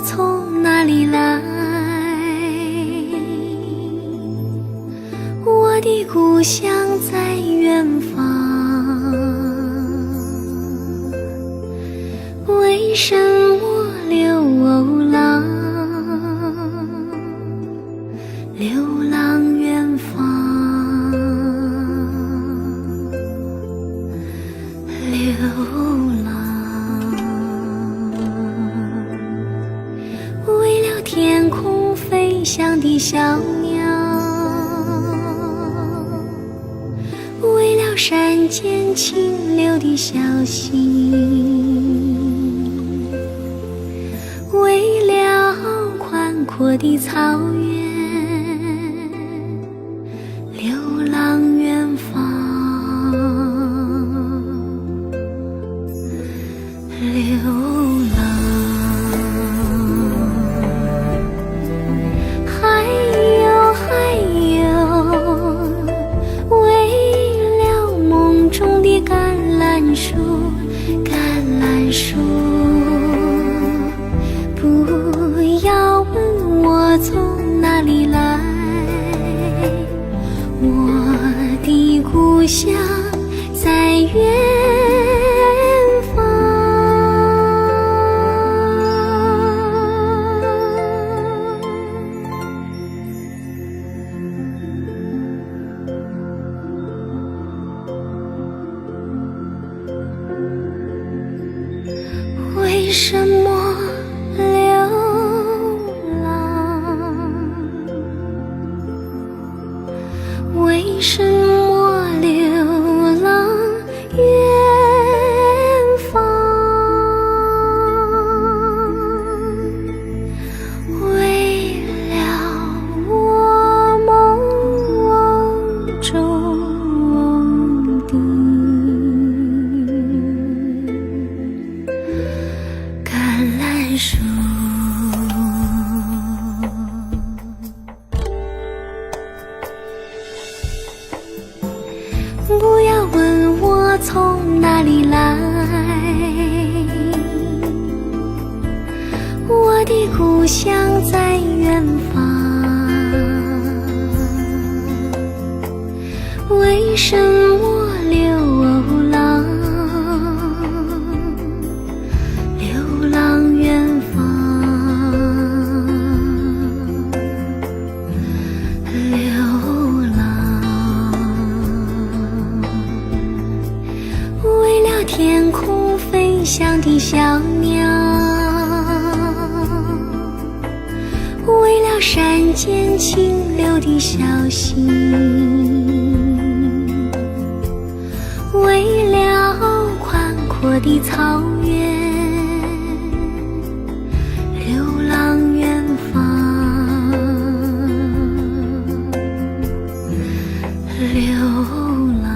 从哪里来？我的故乡在远方，为什么流浪？流浪远方，流浪，为了天空飞翔的小鸟，为了山间清流的小溪，为了宽阔的草原，流浪远方，流浪。还有，为了梦中的橄榄树，橄榄树，不要问我从哪里来，我的故乡在远方。为什么流浪？为什么流浪远方？为了我梦中的橄榄树。不要问我从哪里来，我的故乡在远方。为什么流浪？流浪远方，流浪，为了天空飞翔的小鸟，为了山间清流的小溪，为了宽阔的草原，流浪远方，流浪。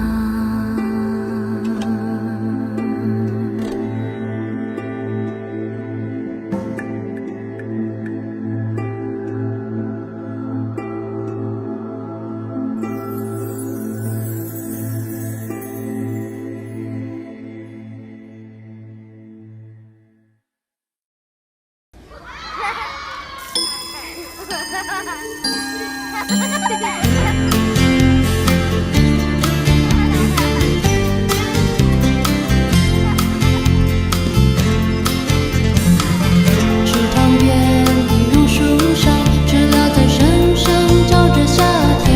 池塘边的榕树上，知了在声声叫着夏天。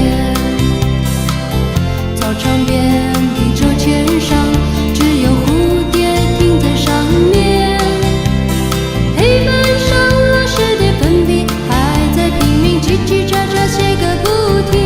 操场边的秋千上，只有蝴蝶停在上面。黑板上老师的粉笔还在拼命叽叽喳喳写个不停。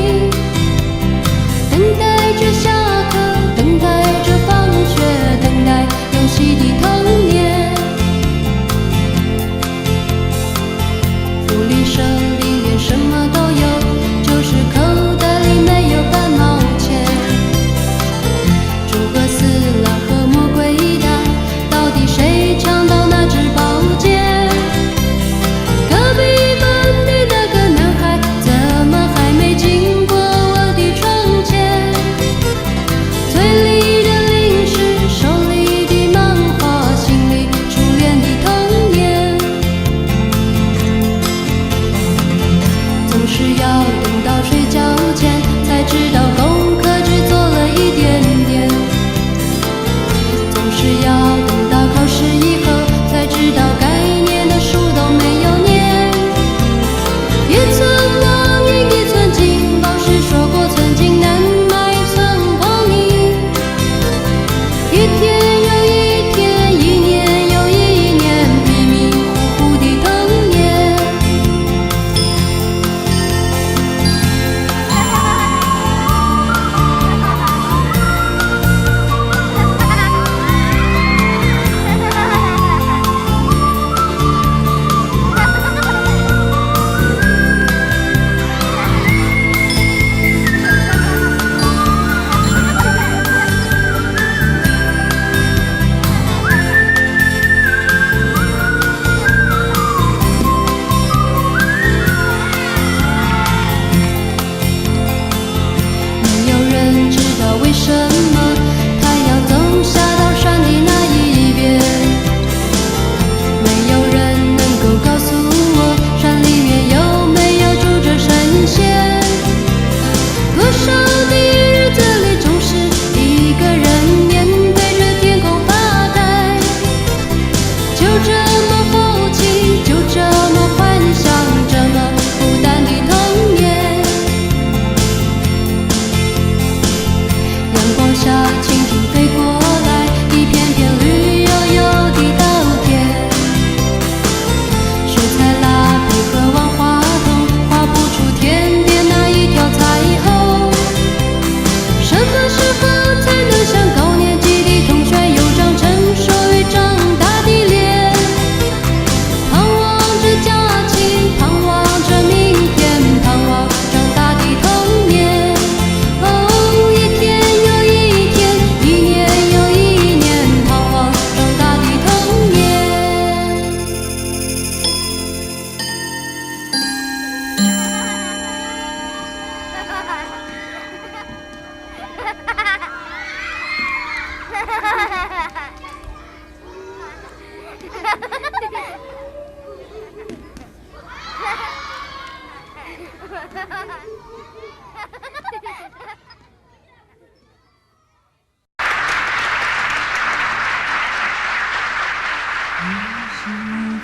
我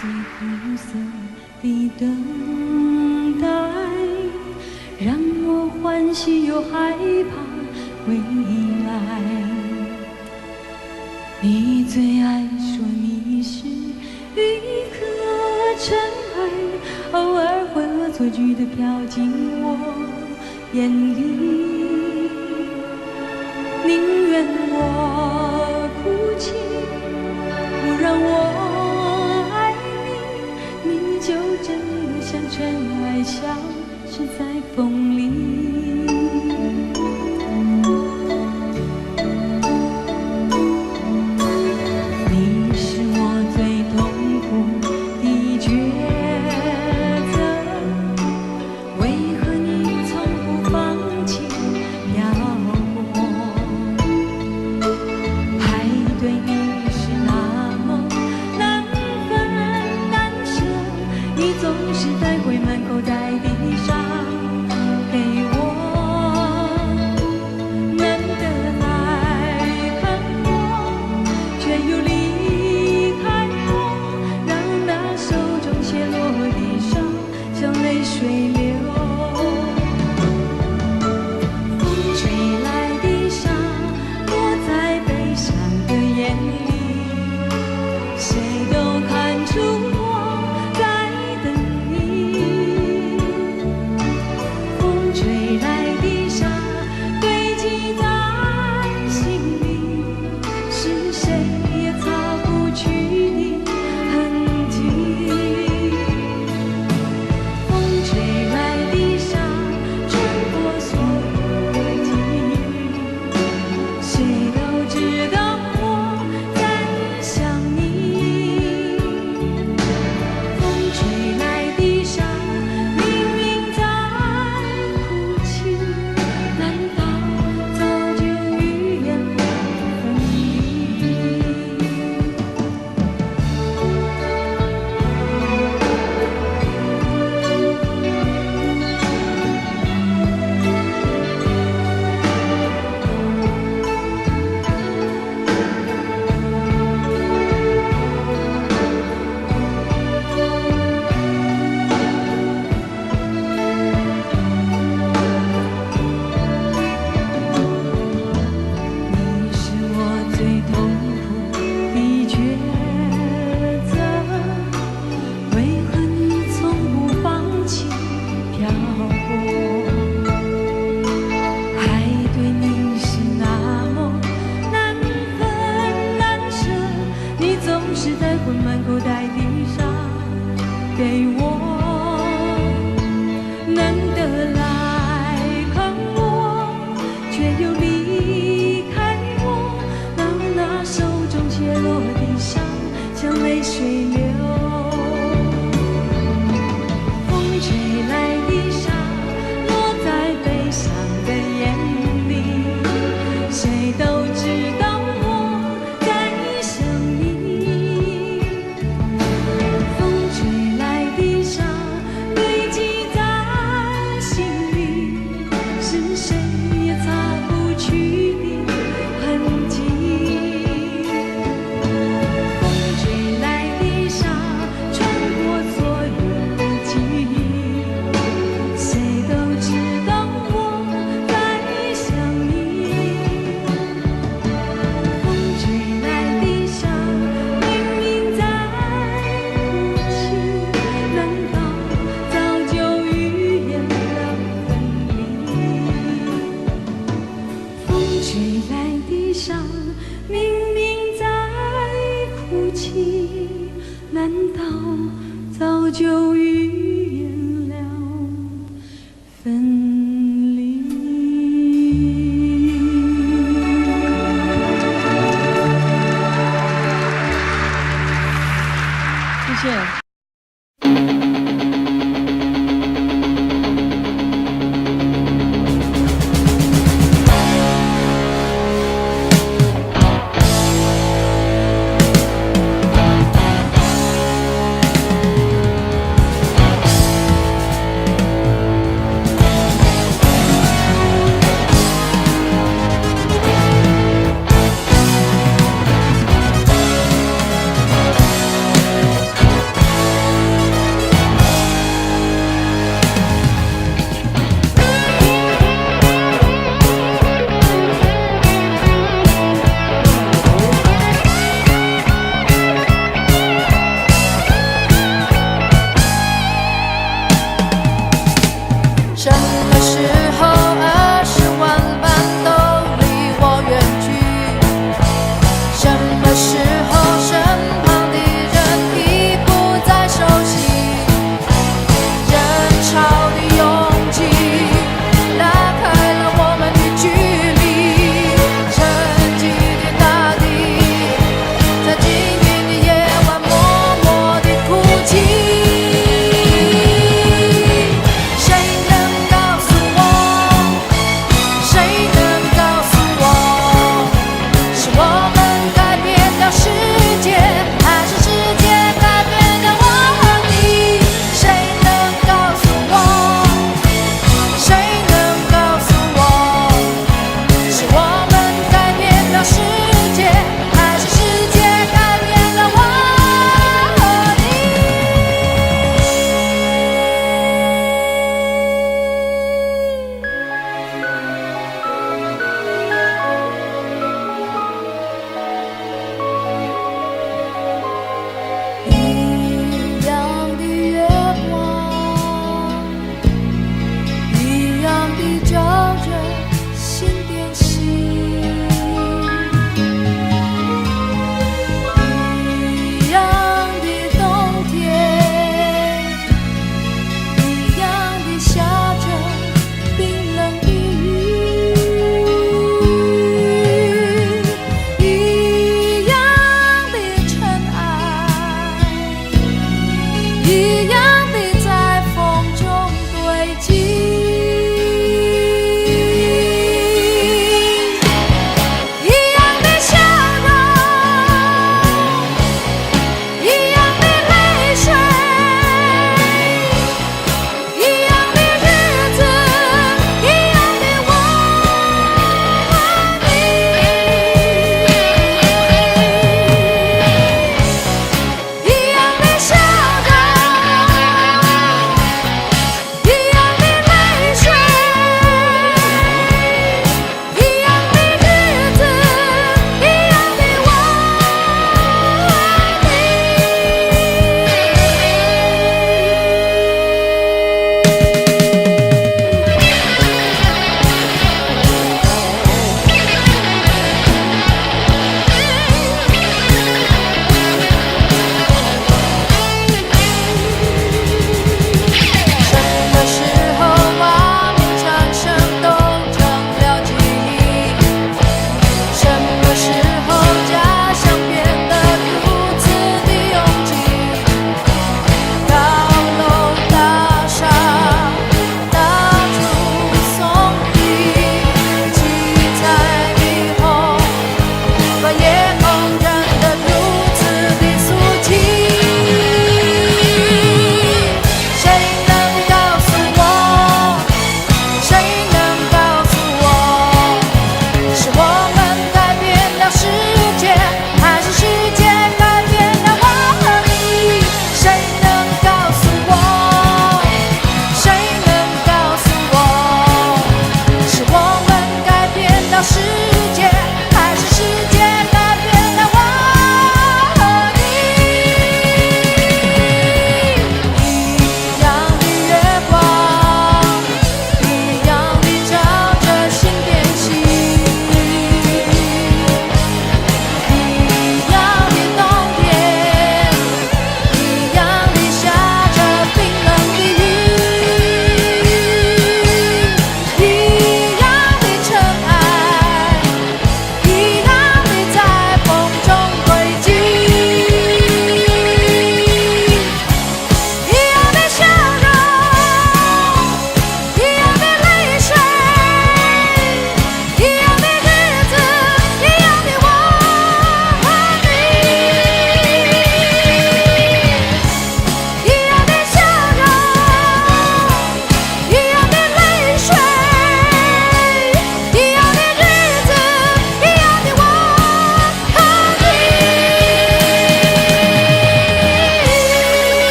最苦涩的等待，让我欢喜又害怕未来。你最爱说你是一颗尘埃，偶尔会恶作剧地飘进我眼里，宁愿我哭泣，不让我爱你，你就真的像尘埃，消失在风里。你是我最痛苦的抉择，为何你从不放弃漂泊？爱对你是那么难分难舍，你总是带回满口袋的伤给我，难得来看我，却又离开我，让那手中写落的伤像泪水流。风吹来的沙落在悲伤的眼里，谁都看出我在等你。风吹来的沙堆积在心里，是谁也擦不去的痕迹。风吹来的沙穿过所有的记忆，谁都知道我在想你。风吹来的沙明明在哭泣，难道早就预言了分离？你是我最痛苦的抉择，为何你从不放弃漂泊？爱对你是那么难分难舍，你总是带回满口袋的伤给我，难得来看我，却又离开我，让那手中写落的伤像泪水流。风吹来的沙落在悲伤的眼里，谁都知道我在想你。风吹来的沙堆积在心里，是谁也擦不去的痕迹。风吹来的沙穿过所有的记忆，谁都知道我在想你。风吹来的沙明明在哭泣，难道早就预言了分离？风吹来的沙明明在哭泣，难道早就预言了分离？谢谢。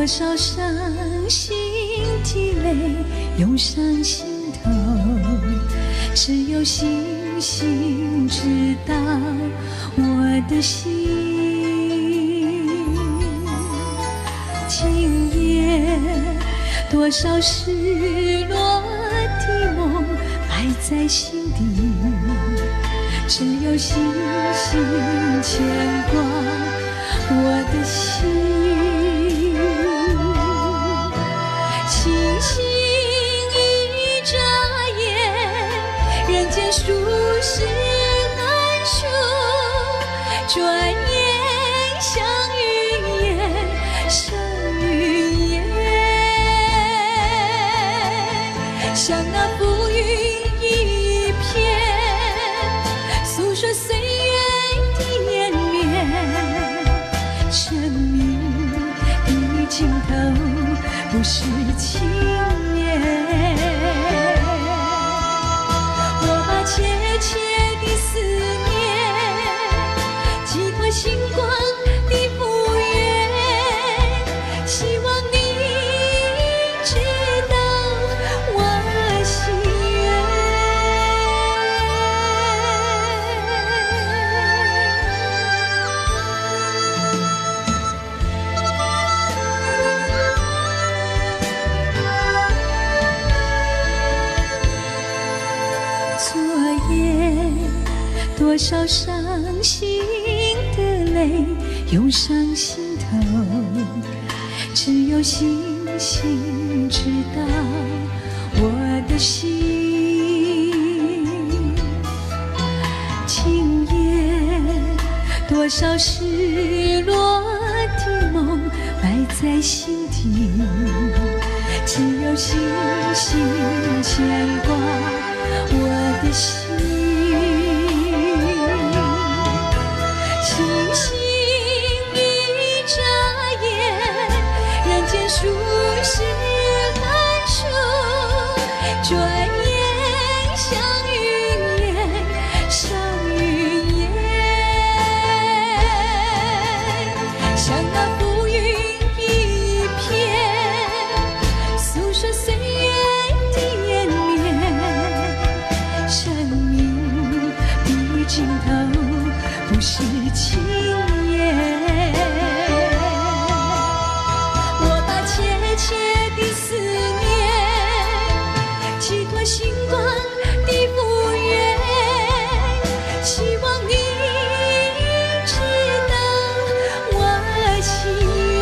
多少伤心的泪涌上心头，只有星星知道我的心。今夜多少失落的梦埋在心底，只有星星牵挂我的心。星星一眨眼，人间数十难数，转眼像云烟，像云烟，像那浮云一片，诉说岁月的延绵。生命的尽头不是轻言，我把切切的思念寄托星光的复原，希望你知道我心愿。昨夜多少伤心的泪涌上心头，只有星星知道我的心。今夜多少失落的梦埋在心底，只有星星牵挂我的心。星星一眨眼，人间数十难数，转眼像云烟，像云烟，像那浮云一片，诉说岁月的延绵。生命的尽头不是轻言，我把切切的思念寄托星光的复原，希望你知道我心愿。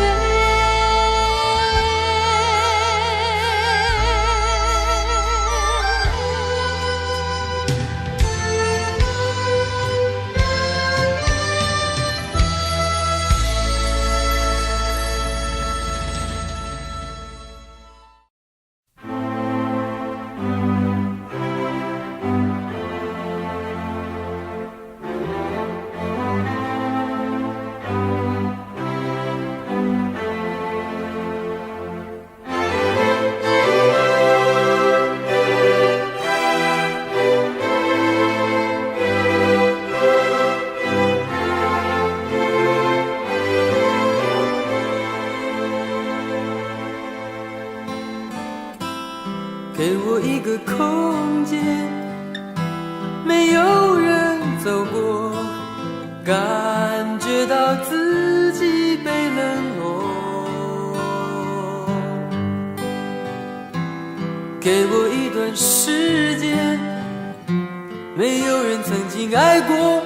给我一个空间，没有人走过，感觉到自己被冷落。给我一段时间，没有人曾经爱过，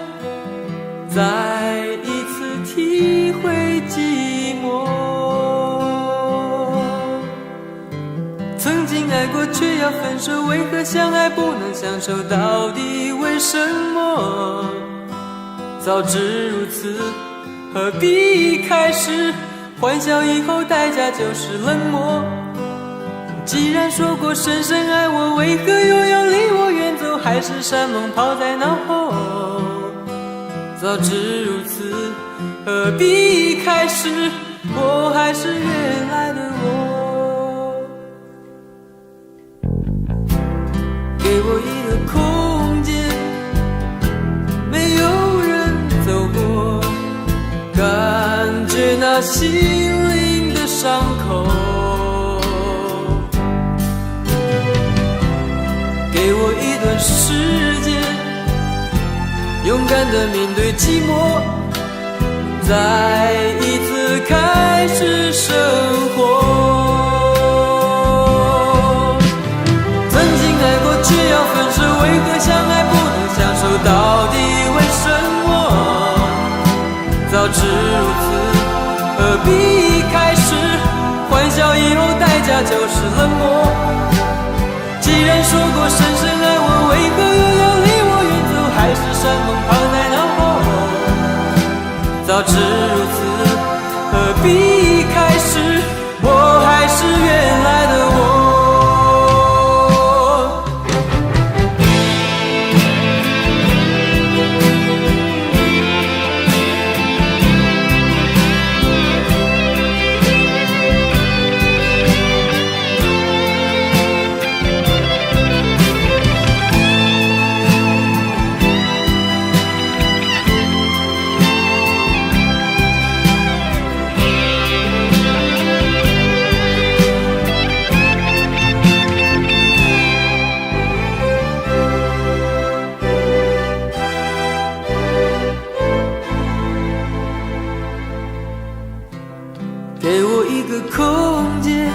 再一次体会寂寞。曾经爱过却要分手，为何相爱不能相守？到底为什么？早知如此，何必开始？欢笑以后代价就是冷漠。既然说过深深爱我，为何又要离我远走？还是山盟抛在脑后。早知如此，何必开始？我还是原来的我。给我一个空间，没有人走过，感觉那心灵的伤口。勇敢地面对寂寞，再一次开始生活。曾经爱过却要分手，为何相爱不能相守？到底为什么？早知如此，何必一开始？欢笑以后代价就是冷漠。既然说过深深爱我，为何又要离我远走？海誓山盟抛在脑后。早知如此，何必一开始？我还是原来的我。给我一个空间，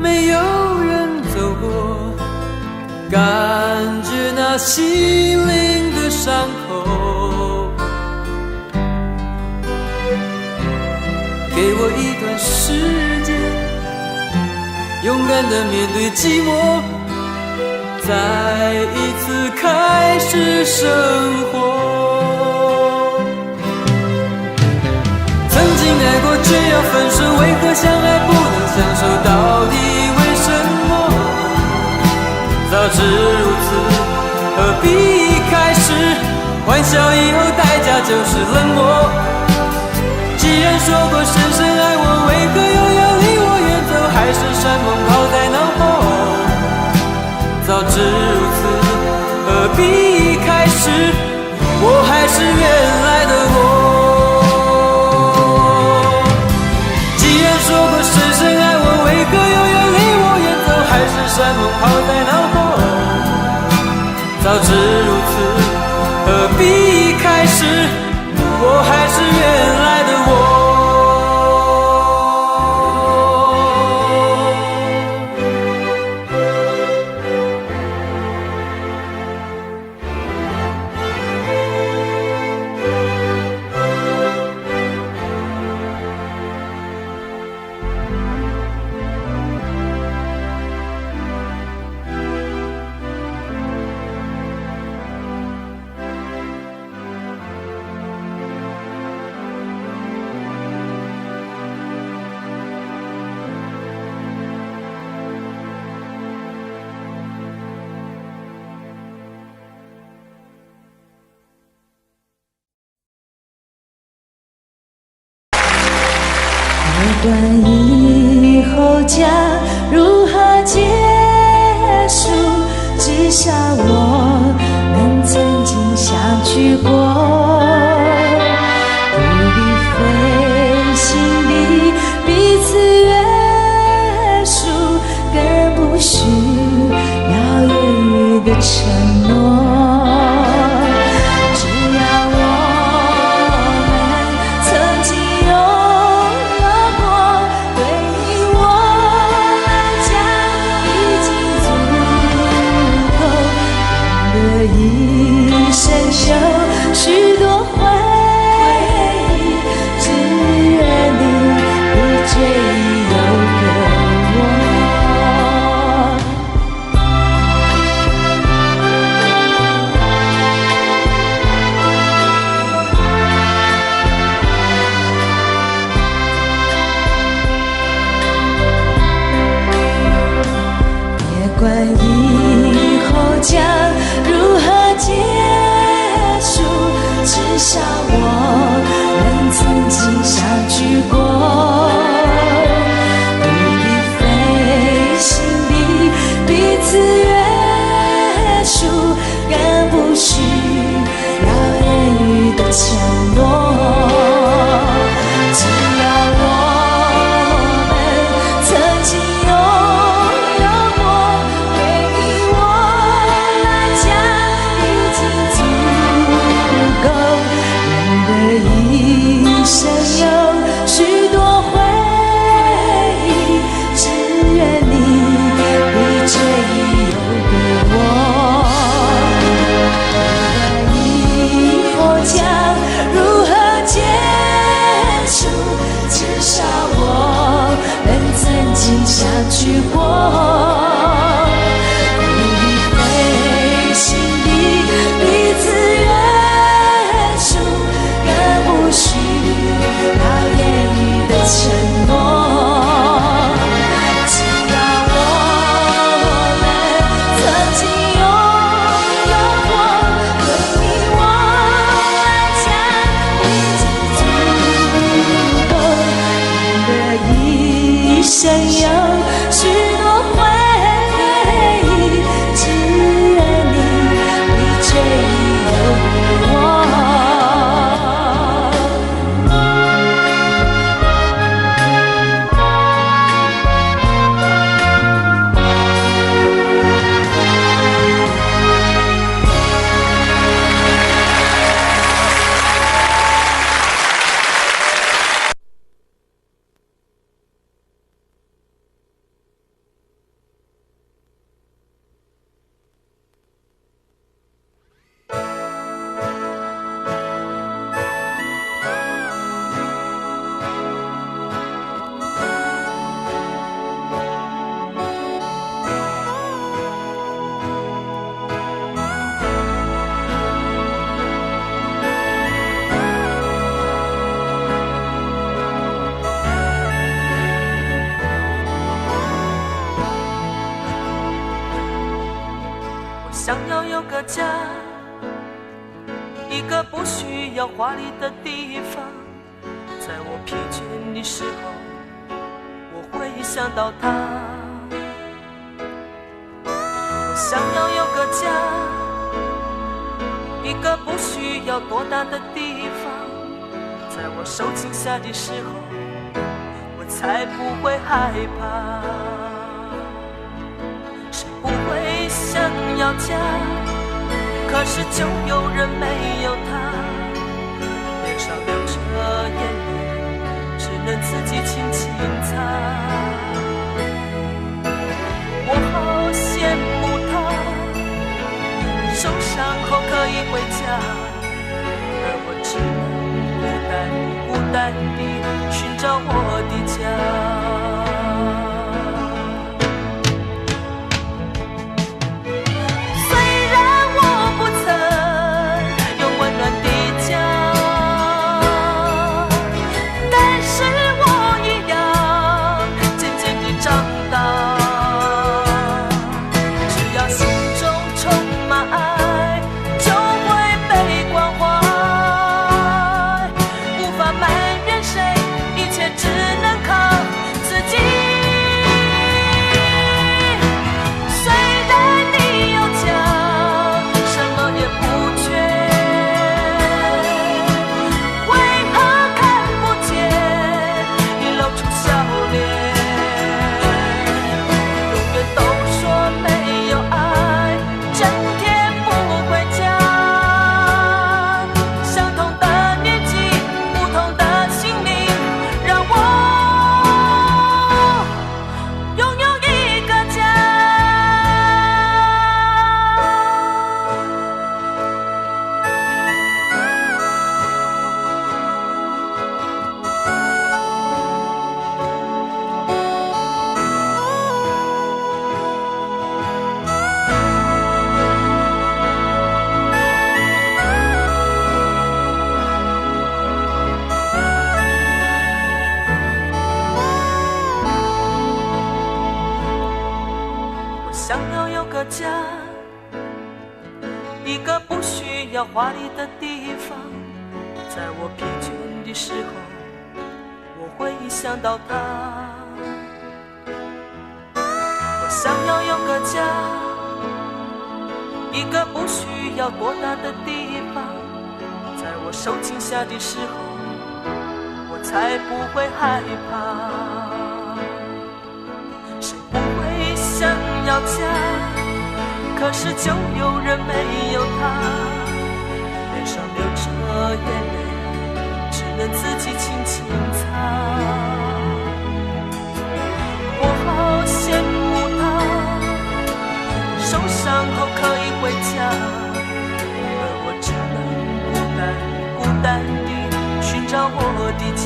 没有人走过，感觉那心灵的伤口。给我一段时间，勇敢地面对寂寞，再一次开始生活。曾经爱过却要分手，为何相爱不能相守？到底为什么？早知如此，何必一开始？欢笑以后代价就是冷漠。既然说过深深爱我，为何又要离我远走？海誓山盟抛在脑后。早知如此，何必一开始？我还是原来的我。山盟抛在脑后，早知如此，何必一开始？我还是原来的我。不管以后将如何结束，至少我们曾经相聚过。不必费心地彼此约束，更不需要言语的承诺。许多回忆，只愿你不介意有个我。别管以后将如何结束，至少我们曾经相聚过。不必费心地彼此约束，更不需要言语的承诺。只要我们曾经拥有过，对于我来讲已经足够。心下去过，故意费心地彼此约束，更不需要言语的承诺。只要我们曾经拥有过，对你我来讲已经足够，人的一生有许多回忆，只愿你却已有我。想要有个家，一个不需要华丽的地方，在我疲倦的时候，我会想到他。我想要有个家，一个不需要多大的地方，在我受惊吓的时候，我才不会害怕。谁不会想要家，可是就有人没有他，脸上流着眼泪，只能自己轻轻擦。我好羡慕他，受伤后可以回家，而我只能孤单地寻找我的家。想要有个家，一个不需要华丽的地方，在我疲倦的时候，我会想到他。我想要有个家，一个不需要多大的地方，在我受惊吓的时候，我才不会害怕。谁不会想要家，可是就有人没有他，脸上流着眼泪，只能自己轻轻擦。我好羡慕他，受伤后可以回家，而我只能孤单地寻找我的家。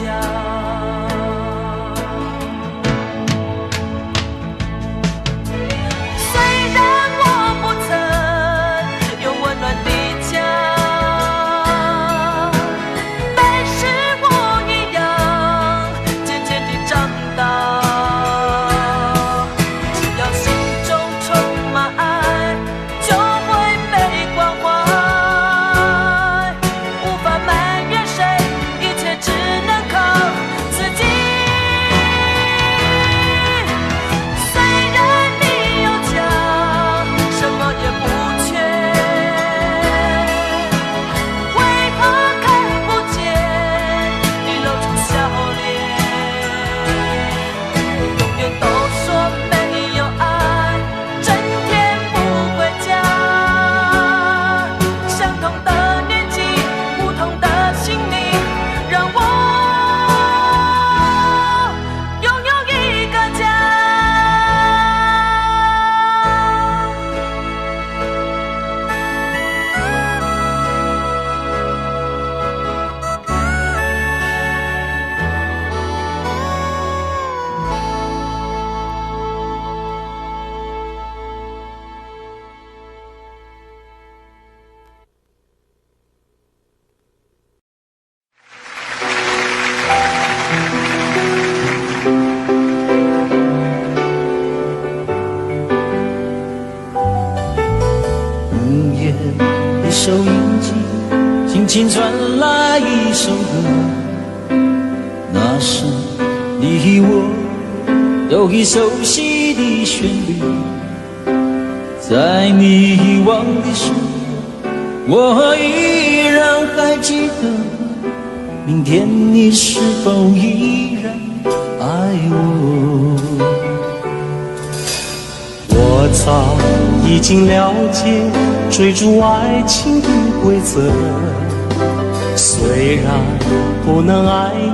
轻轻传来一首歌，那是你我都已熟悉的旋律。在你遗忘的时候，我依然还记得，明天你是否依然爱我？我早已经了解追逐爱情的规则，虽然不能爱你，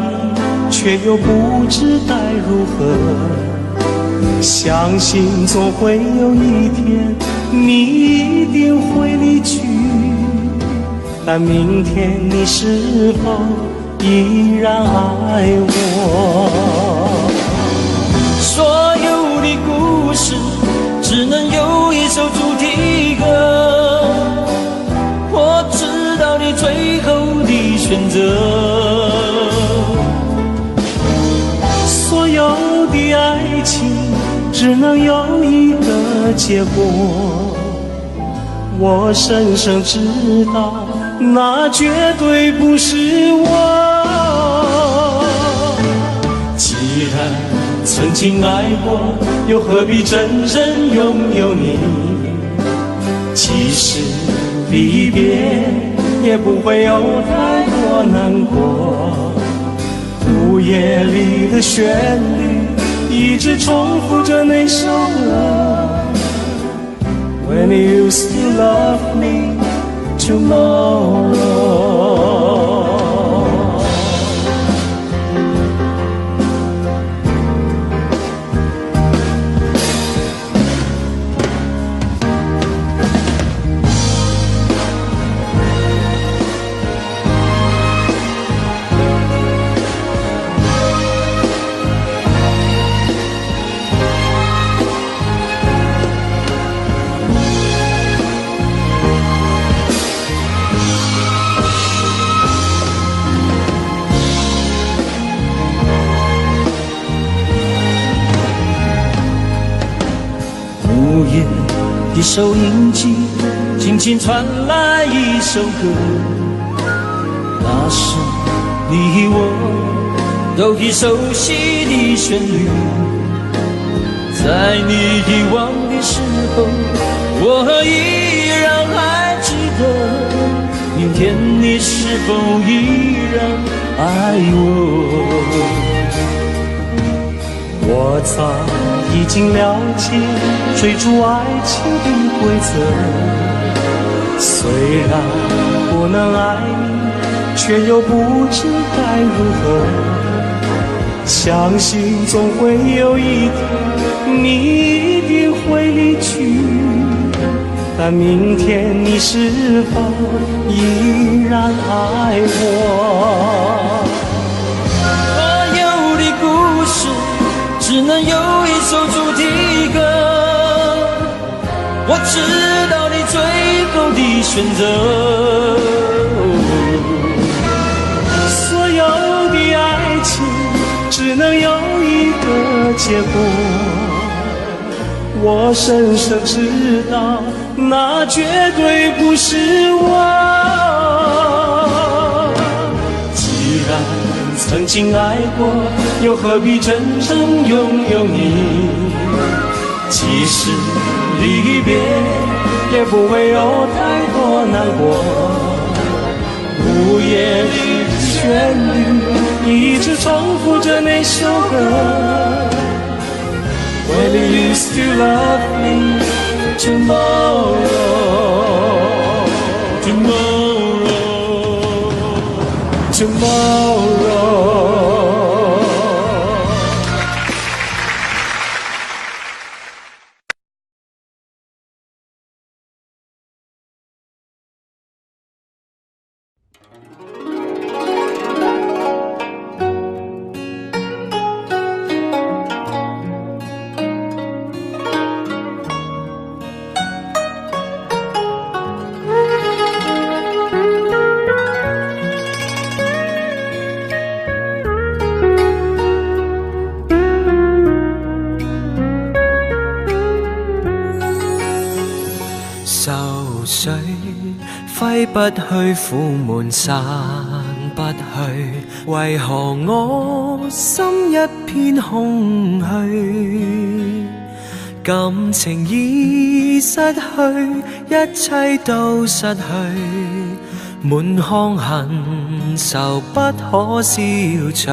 却又不知该如何。相信总会有一天，你一定会离去，但明天你是否依然爱我？所有的故事只能有一首主题歌，我知道你最后的选择。所有的爱情只能有一个结果，我深深知道，那绝对不是我。既然曾经爱过，又何必真正拥有你？即使离别，也不会有太多难过。午夜里的旋律一直重复着那首歌 When you still love me tomorrow。 午夜的收音机轻轻传来一首歌，那是你我都已熟悉的旋律。在你遗忘的时候，我依然还记得，明天你是否依然爱我？我早已经了解追逐爱情的规则，虽然不能爱你，却又不知该如何。相信总会有一天，你一定会离去，但明天你是否依然爱我？所有的故事只能有一首主题歌，我知道你最后的选择。所有的爱情只能有一个结果，我深深知道，那绝对不是我。既然曾经爱过，又何必真正拥有你？即使离别，也不会有太多难过。午夜里的旋律一直重复着那首歌 Will you still love me tomorrow? Tomorrow 不去苦闷散不去，為何我心一片空虛？感情已失去，一切都失去，滿腔恨愁不可消除。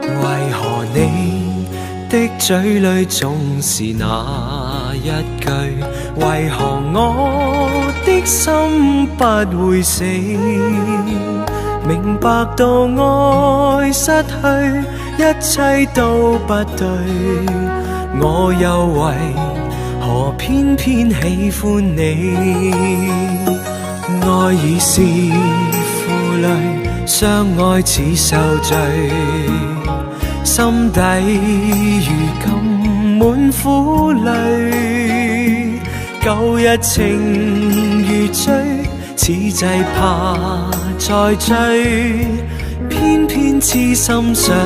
為何你的嘴裏總是那一句？為何我的心不會死？明白到愛失去，一切都不對，我又為何偏偏喜歡你？愛已是負累，相愛似受罪，心底如今滿苦淚，舊日情如醉，此際怕再追，偏偏痴心想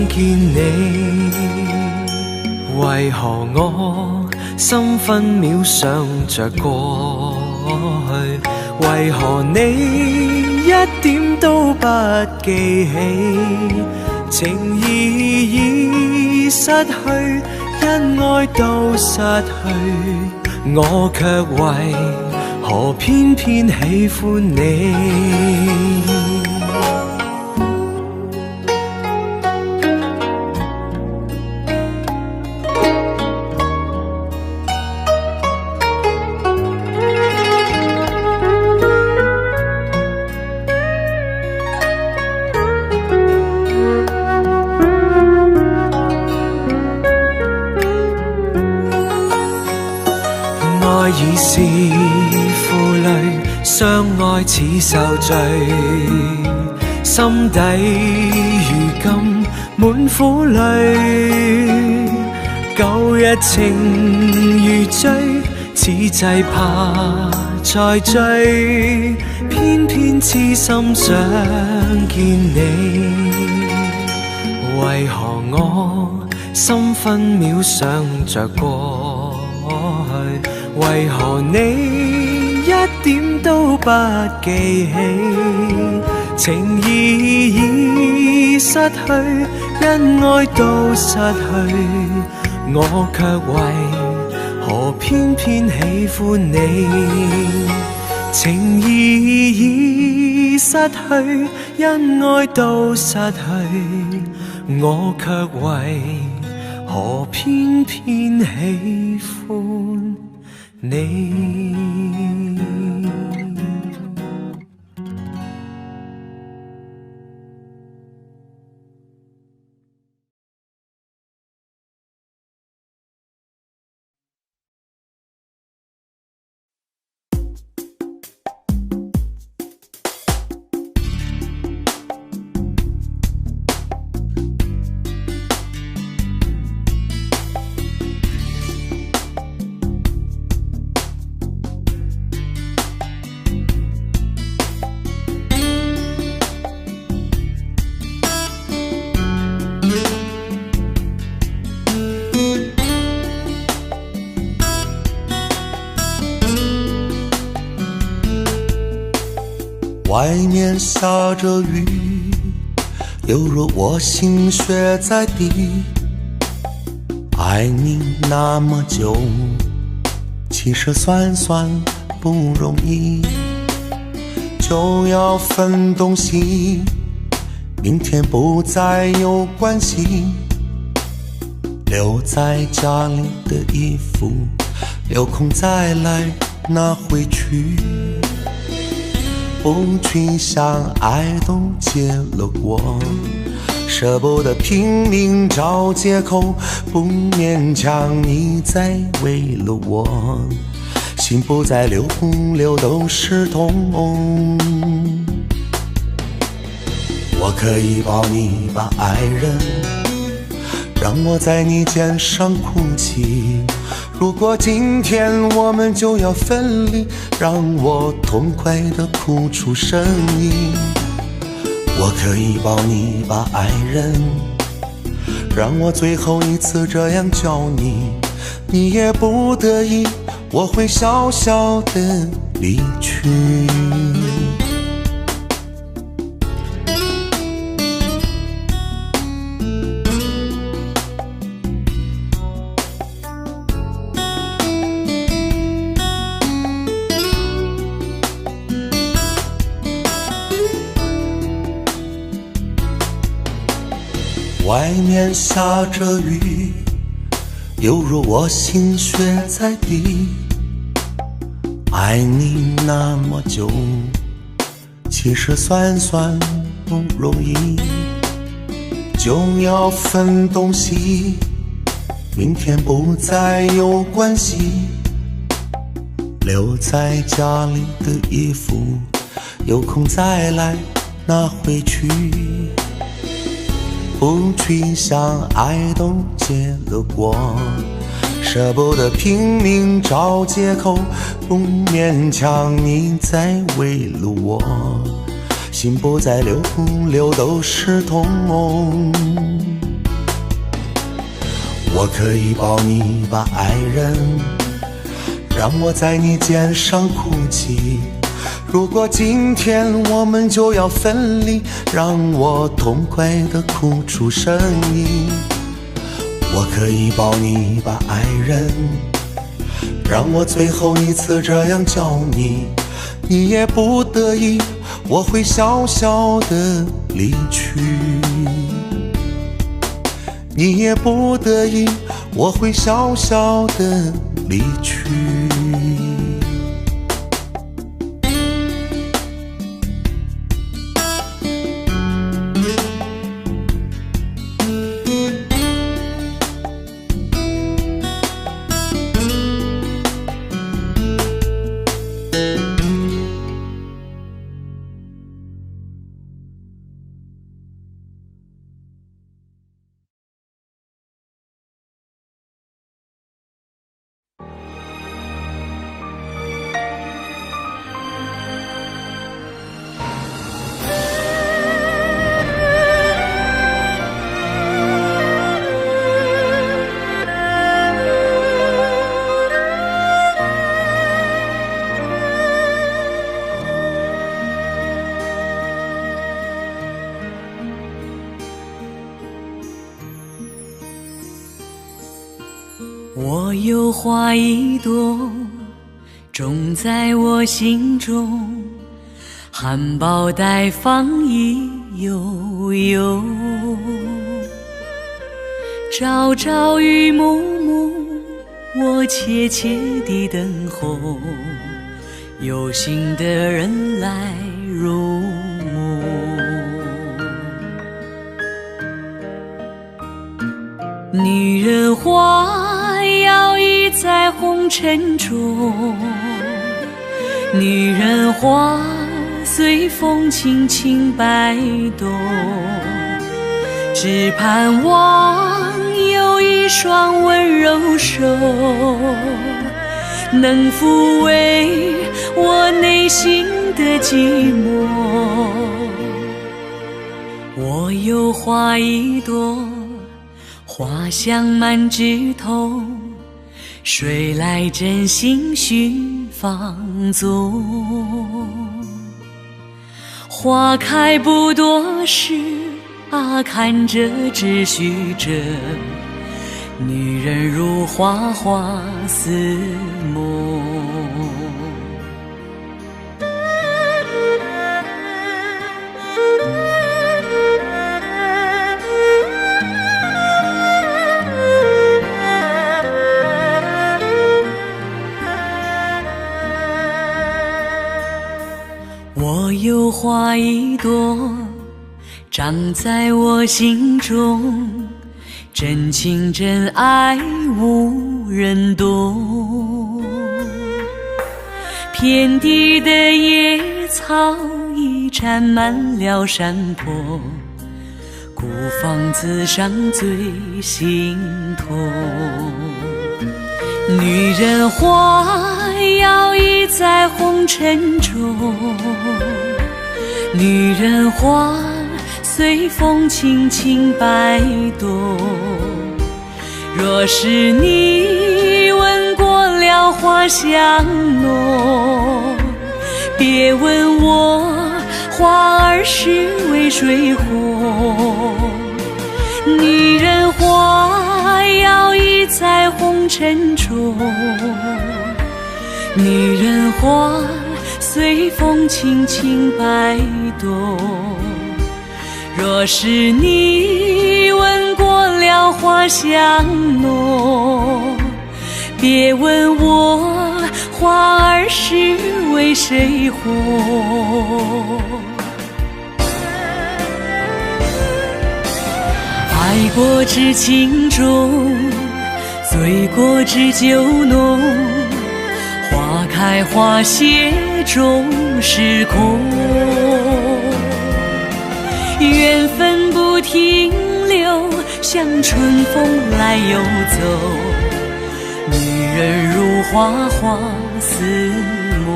見你。為何我心分秒想着過去？為何你一點都不記起？情義已失去，因愛都失去，我卻為何偏偏喜歡你？愛已是負累，相愛似受罪，心底如今滿苦淚，舊日情如醉，此際怕再追，偏偏痴心想見你。為何我心分秒想着過去？為何你一點都不記起？情義已失去，因愛都失去，我卻為何偏偏喜歡你？情義已失去，因愛都失去，我卻為何偏偏喜歡你。外面下着雨，犹如我心血在滴。爱你那么久，其实算算不容易，就要分东西，明天不再有关系。留在家里的衣服，有空再来拿回去。不去想爱都结了果，舍不得拼命找借口，不勉强你再为了我，心不再流不流都是痛。我可以抱你把爱人，让我在你肩上哭泣。如果今天我们就要分离，让我痛快地哭出声音。我可以抱你把爱人，让我最后一次这样叫你，你也不得已我会小小的离去。外面下着雨，犹如我心血在滴。爱你那么久，其实算算不容易。就要分东西，明天不再有关系。留在家里的衣服，有空再来拿回去。不去想爱都结了果，舍不得拼命找借口，不勉强你再为了我，心不再流，流都是痛。我可以抱你把爱人，让我在你肩上哭泣。如果今天我们就要分离，让我痛快地哭出声音。我可以抱你把爱人，让我最后一次这样叫你，你也不得已，我会小小的离去。你也不得已，我会小小的离去。我有花一朵，种在我心中，含苞待放意悠悠。朝朝与暮暮，我切切地等候，有心的人来入目。女人花摇曳在红尘中，女人花随风轻轻摆动，只盼望有一双温柔手，能抚慰我内心的寂寞。我有花一朵，花香满枝头，谁来真心寻放纵？花开不多时啊，看着只须着，女人如花花似梦。我有花一朵，长在我心中，真情真爱无人懂。遍地的野草已占满了山坡，孤芳自赏最心痛。女人花摇曳在红尘中，女人花随风轻轻摆动。若是你问闻过了花香浓，别问我花儿是为谁红。女人花摇曳在红尘中，女人花随风轻轻摆动。若是你闻过了花香浓，别问我花儿是为谁红。爱过知情重，醉过知酒浓，花开花谢终是空。缘分不停留，像春风来又走，女人如花，花似梦。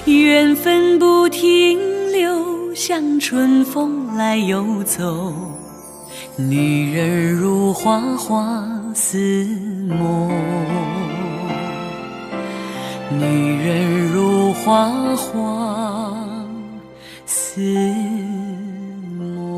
缘分不停留，像春风来又走，女人如花，花似梦。女人如花，花似梦。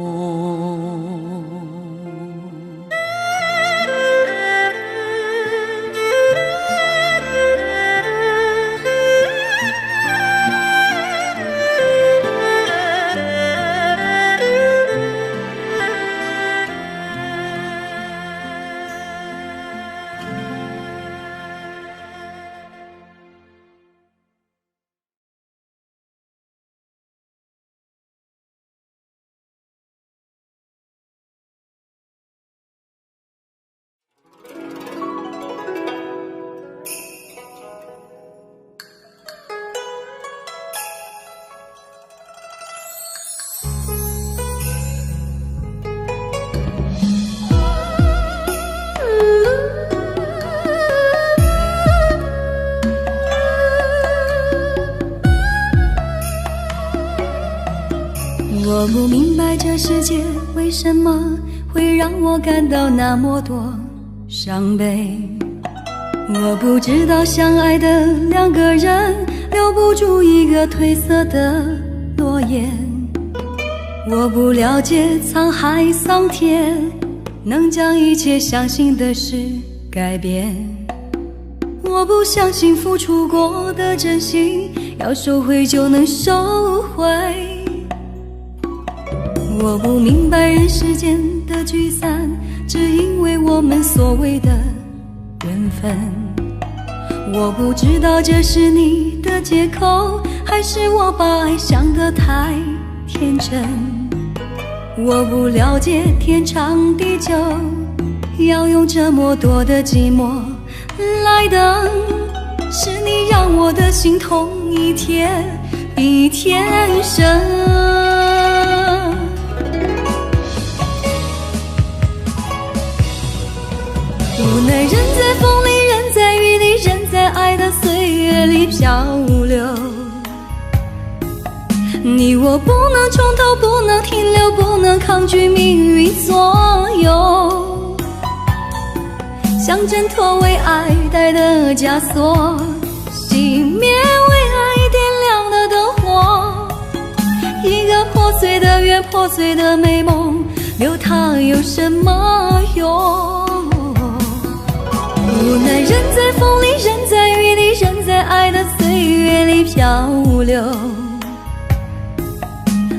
我不明白这世界为什么会让我感到那么多伤悲。我不知道相爱的两个人留不住一个褪色的诺言。我不了解沧海桑田能将一切相信的事改变。我不相信付出过的真心要收回就能收回。我不明白人世间的聚散只因为我们所谓的缘分。我不知道这是你的借口还是我把爱想得太天真。我不了解天长地久要用这么多的寂寞来等。是你让我的心痛一天比一天深。无奈人在风里人在雨里人在爱的岁月里漂流。你我不能从头不能停留不能抗拒命运左右。像挣脱为爱戴的枷锁熄灭为爱点亮的灯火。一个破碎的愿破碎的美梦留它有什么用。无奈人在风里人在雨里人在爱的岁月里漂流。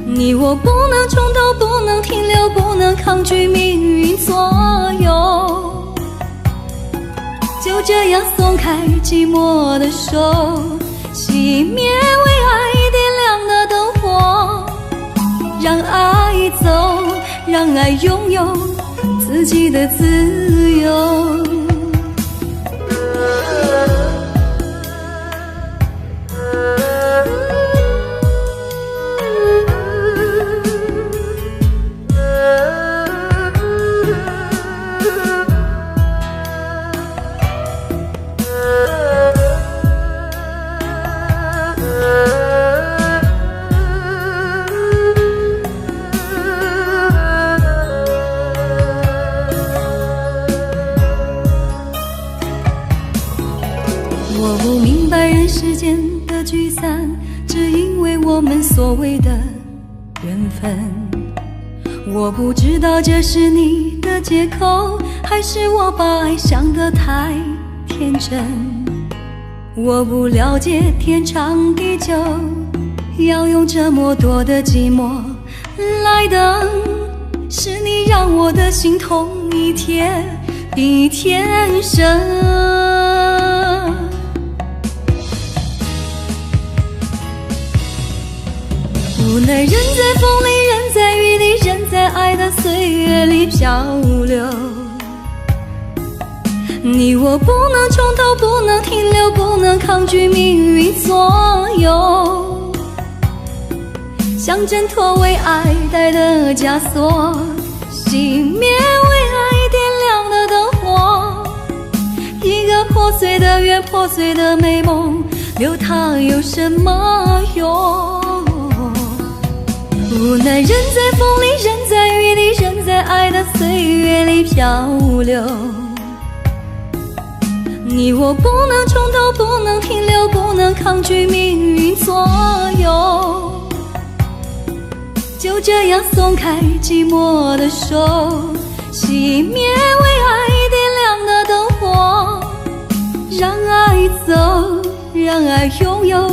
你我不能从头不能停留不能抗拒命运左右。就这样松开寂寞的手熄灭为爱点亮的灯火。让爱走让爱拥有自己的自由。聚散，只因为我们所谓的缘分。我不知道这是你的借口，还是我把爱想得太天真。我不了解天长地久，要用这么多的寂寞来等，是你让我的心痛一天比一天深。无奈人在风里，人在雨里，人在爱的岁月里漂流。你我不能从头，不能停留，不能抗拒命运左右。像挣脱为爱戴的枷锁，熄灭为爱点亮的灯火。一个破碎的缘，破碎的美梦，留它有什么用？无奈人在风里，人在雨里，人在爱的岁月里漂流。你我不能从头，不能停留，不能抗拒命运左右。就这样松开寂寞的手，熄灭为爱点亮的灯火。让爱走，让爱拥有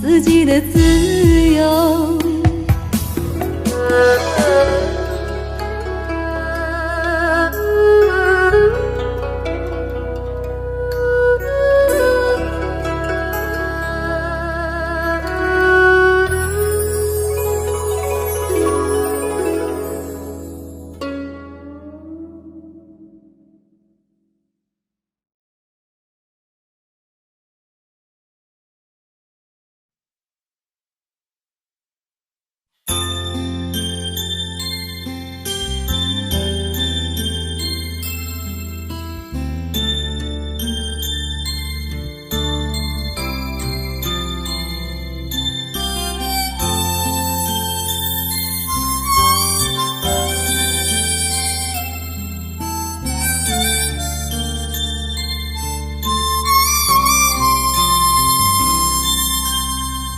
自己的自由。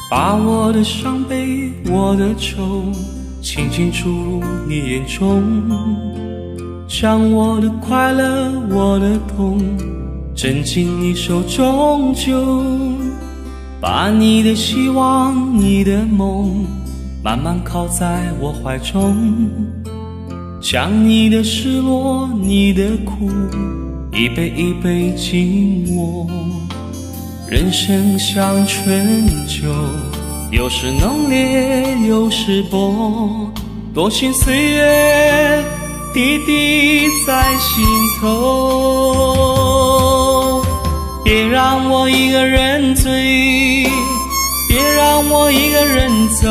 把我的伤悲，我的愁，轻轻注入你眼中，将我的快乐，我的痛，挣进你手中就把你的希望，你的梦，慢慢靠在我怀中，将你的失落，你的苦，一杯一杯紧握。人生像春酒，有时浓烈，有时薄，多情岁月，滴滴在心头。别让我一个人醉，别让我一个人走，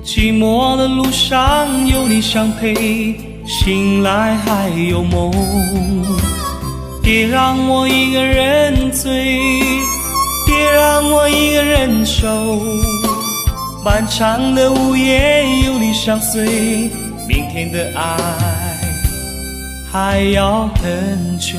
寂寞的路上有你相陪，醒来还有梦。别让我一个人醉，别让我一个人守，漫长的午夜有你相随，明天的爱还要很久。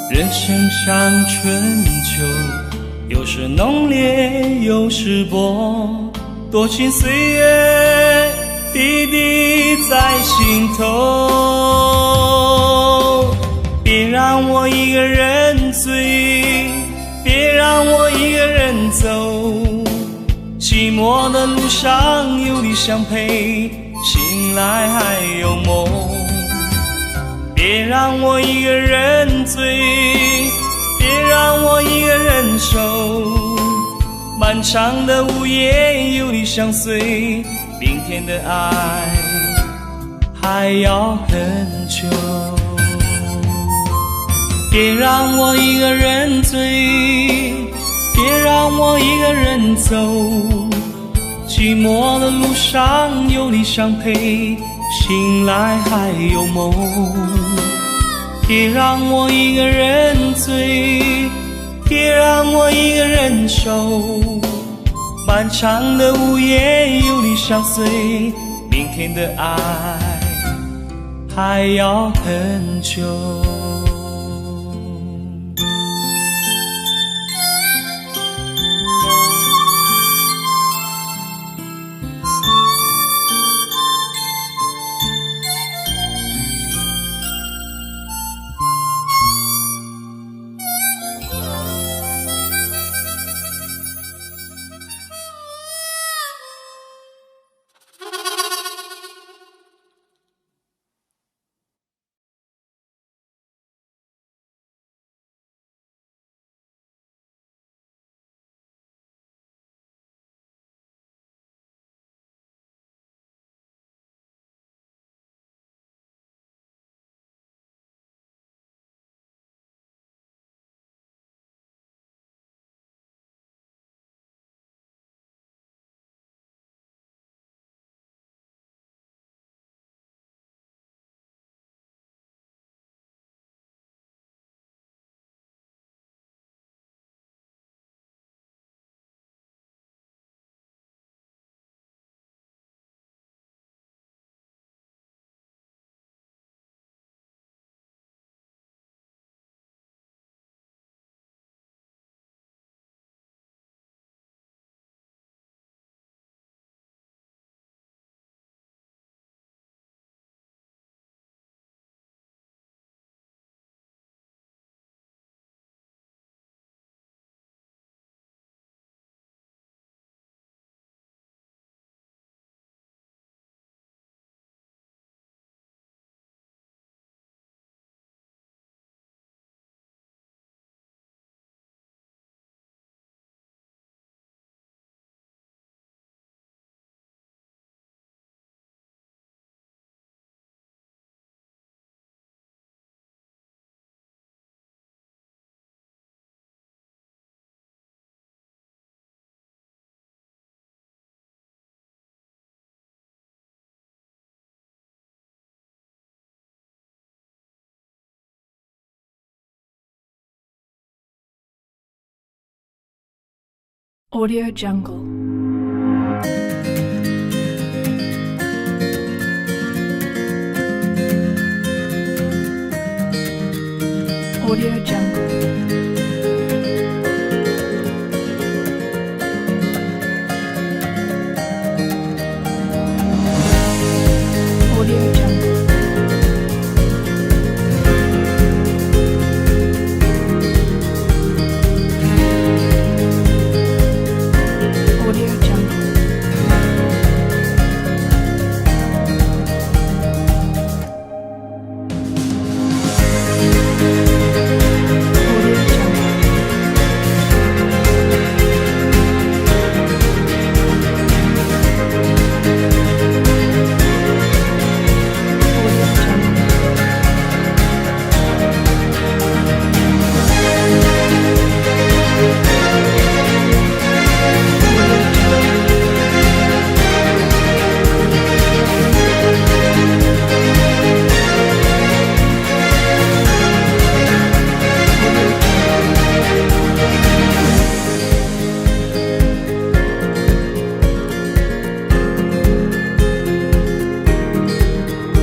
人生像春酒，有时浓烈，有时薄，多情岁月，滴滴在心头。别让我一个人醉，别让我一个人走，寂寞的路上有你相陪，醒来还有梦。别让我一个人醉，别让我一个人守，漫长的午夜有你相随，明天的爱还要很久。别让我一个人醉，别让我一个人走，寂寞的路上有你相陪，醒来还有梦。别让我一个人醉，别让我一个人守，漫长的午夜有你相随，明天的爱还要很久。Audio Jungle. Audio Jungle. Audio Jungle.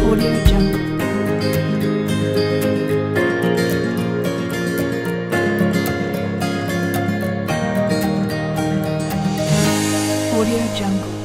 Audio Jungle. Audio Jungle.